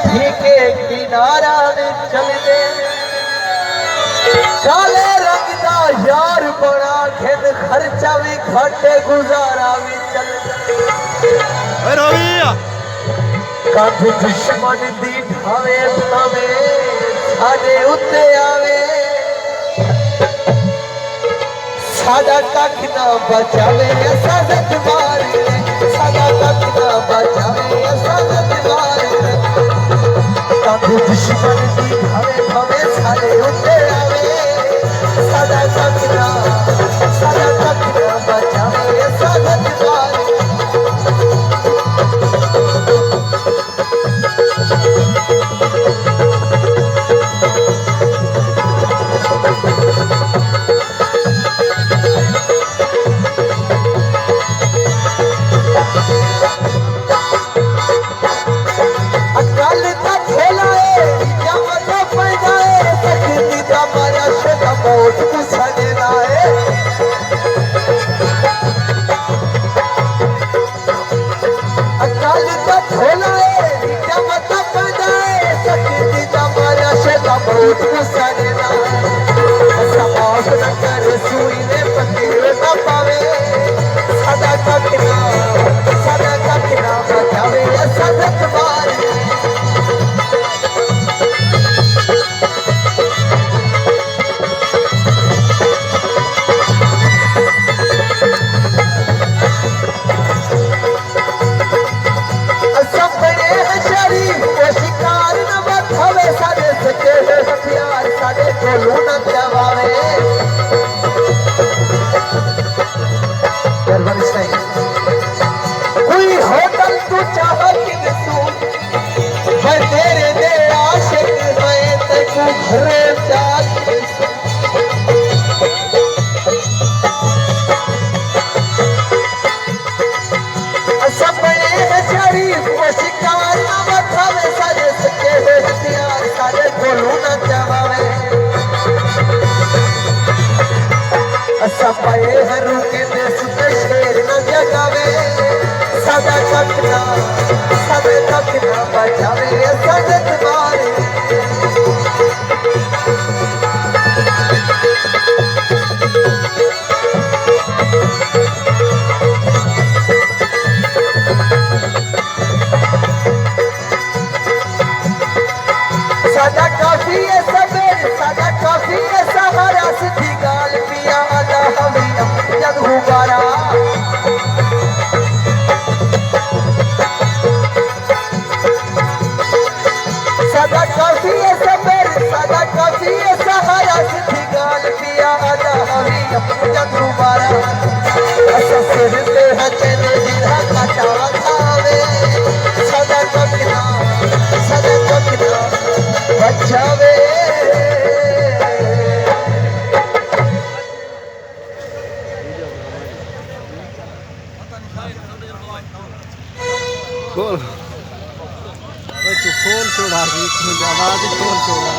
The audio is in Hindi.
नदी के किनारा में चल दे काले रंग दा यार बड़ा खेत खर्चा भी घाटे गुजारा भी चल कंध दुश्मन दी ठावे भावे साडे उत्ते आवे साडा कख ना बचावे ऐसा जज्बार साडा कख ना बचावे ऐसा जज्बार कंध दुश्मन दी ठावे भावे साडे उत्ते आवे साडा कख ना बचावे ऐसा जज्बार कोई होटल तू चाह कि मैं तेरे दे आशिक मैं तेको घरे जाके सपने है शरीफ वो शिकार ना बखावे सारे सके है हथियार सारे बोलू ना जवावे सपने है रुके दे सुते शेर ना जगावे सदा कखना बचावे सजत मारे सदा काफी है सबेर सदा काफी है सहारा सीधी गाल पिया आदा हमें जग हुबारा सदा काफी है सबेर सदा काफी है सहारा सीधी गाल पिया आदा हमें जग हुबारा ऐसा सिर पे है चले जिला काटा खावे सदा कखना बचावे खोल तू खोल छोड़ा आवाज खोल छोड़ा